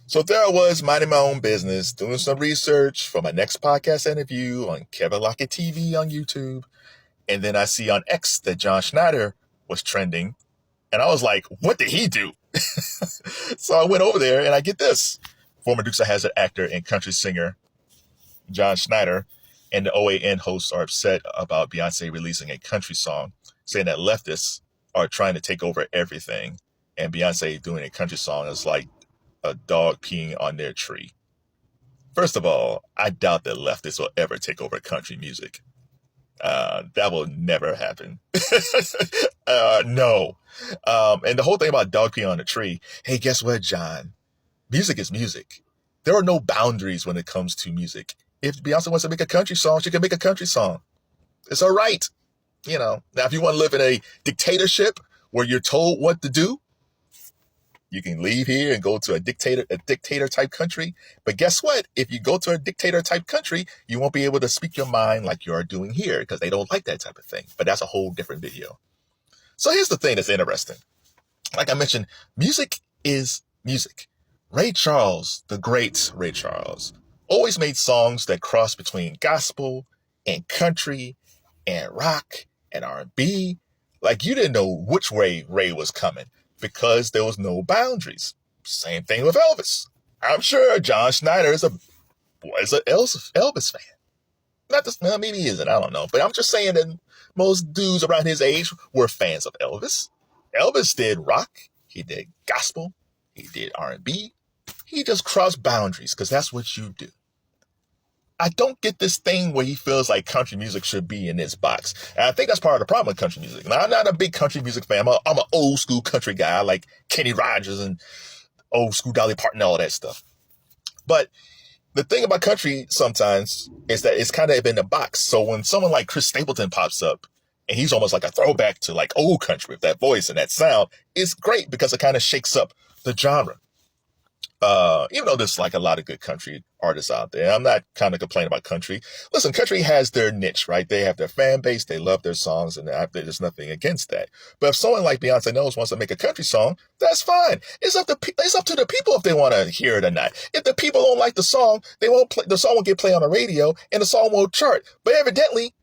So there I was, minding my own business, doing some research for my next podcast interview on Kevin Lockett TV on YouTube. And then I see on X that John Schneider was trending. And I was like, what did he do? So I went over there and I get this. Former Dukes of Hazzard actor and country singer John Schneider and the OAN hosts are upset about Beyonce releasing a country song, saying that leftists are trying to take over everything. And Beyonce doing a country song is like a dog peeing on their tree. First of all, I doubt that leftists will ever take over country music. That will never happen. No. And the whole thing about dog peeing on a tree, hey, guess what, John? Music is music. There are no boundaries when it comes to music. If Beyonce wants to make a country song, she can make a country song. It's all right. Now, if you want to live in a dictatorship where you're told what to do, you can leave here and go to a dictator type country. But guess what? If you go to a dictator type country, you won't be able to speak your mind like you are doing here because they don't like that type of thing. But that's a whole different video. So here's the thing that's interesting. Like I mentioned, music is music. Ray Charles, the great Ray Charles, always made songs that cross between gospel and country and rock and R&B. Like you didn't know which way Ray was coming because there was no boundaries. Same thing with Elvis. I'm sure John Schneider was an Elvis fan. Not this, well, maybe he isn't, I don't know. But I'm just saying that most dudes around his age were fans of Elvis. Elvis did rock, he did gospel, he did R&B. He just crossed boundaries because that's what you do. I don't get this thing where he feels like country music should be in this box. And I think that's part of the problem with country music. Now, I'm not a big country music fan. I'm an old school country guy. I like Kenny Rogers and old school Dolly Parton and all that stuff. But the thing about country sometimes is that it's kind of in a box. So when someone like Chris Stapleton pops up, and he's almost like a throwback to like old country with that voice and that sound, it's great because it kind of shakes up the genre. Even though there's like a lot of good country artists out there, I'm not kind of complaining about country. Listen, country has their niche, right? They have their fan base, they love their songs, and there's nothing against that. But if someone like Beyonce wants to make a country song, that's fine. It's up to the people if they want to hear it or not. If the people don't like the song, the song won't get played on the radio, and the song won't chart. But evidently,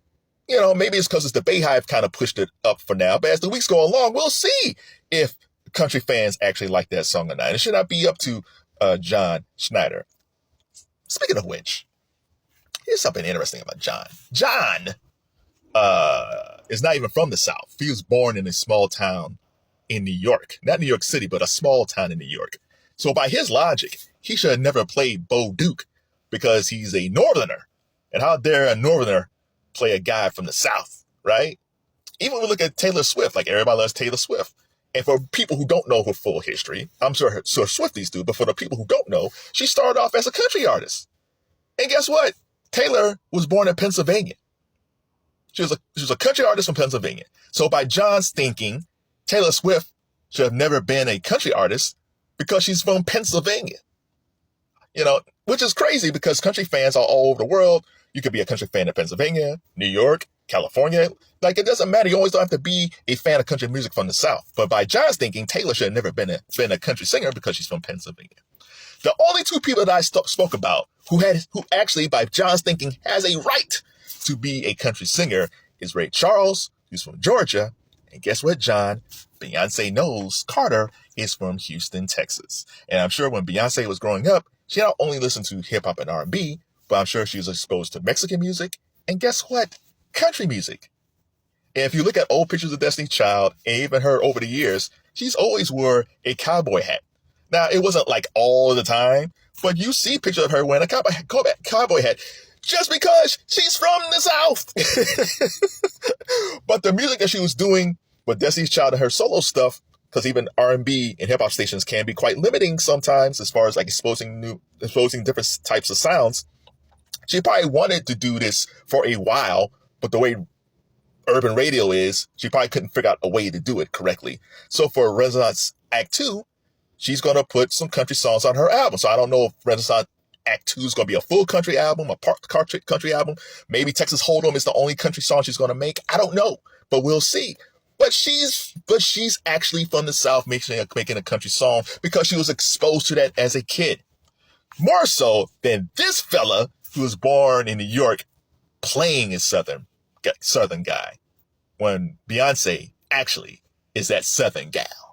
maybe it's because it's the Bayhive kind of pushed it up for now. But as the weeks go along, we'll see if country fans actually like that song or not. It should not be up to John Schneider. Speaking of which, here's something interesting about John. John is not even from the South. He was born in a small town in New York. Not New York City, but a small town in New York. So by his logic, he should have never played Bo Duke because he's a Northerner. And how dare a Northerner play a guy from the South, right? Even when we look at Taylor Swift, like everybody loves Taylor Swift. And for people who don't know her full history, I'm sure Swifties do, but for the people who don't know, she started off as a country artist. And guess what? Taylor was born in Pennsylvania. She was a country artist from Pennsylvania. So by John's thinking, Taylor Swift should have never been a country artist because she's from Pennsylvania. Which is crazy because country fans are all over the world. You could be a country fan in Pennsylvania, New York, California. Like, it doesn't matter. You always don't have to be a fan of country music from the South. But by John's thinking, Taylor should have never been a country singer because she's from Pennsylvania. The only two people that I spoke about who actually, by John's thinking, has a right to be a country singer is Ray Charles, who's from Georgia. And guess what, John? Beyonce knows Carter is from Houston, Texas. And I'm sure when Beyonce was growing up, she not only listened to hip hop and R&B, but I'm sure she was exposed to Mexican music. And guess what? Country music. And if you look at old pictures of Destiny's Child, and even her over the years, she's always wore a cowboy hat. Now, it wasn't like all the time, but you see pictures of her wearing a cowboy hat just because she's from the South. But the music that she was doing with Destiny's Child and her solo stuff, because even R&B and hip hop stations can be quite limiting sometimes as far as like exposing different types of sounds. She probably wanted to do this for a while, but the way urban radio is, she probably couldn't figure out a way to do it correctly. So for Renaissance Act 2, she's going to put some country songs on her album. So I don't know if Renaissance Act 2 is going to be a full country album, a part country album. Maybe Texas Hold'em is the only country song she's going to make. I don't know, but we'll see. But she's actually from the South making a country song because she was exposed to that as a kid. More so than this fella who was born in New York playing a Southern guy, when Beyonce actually is that Southern gal.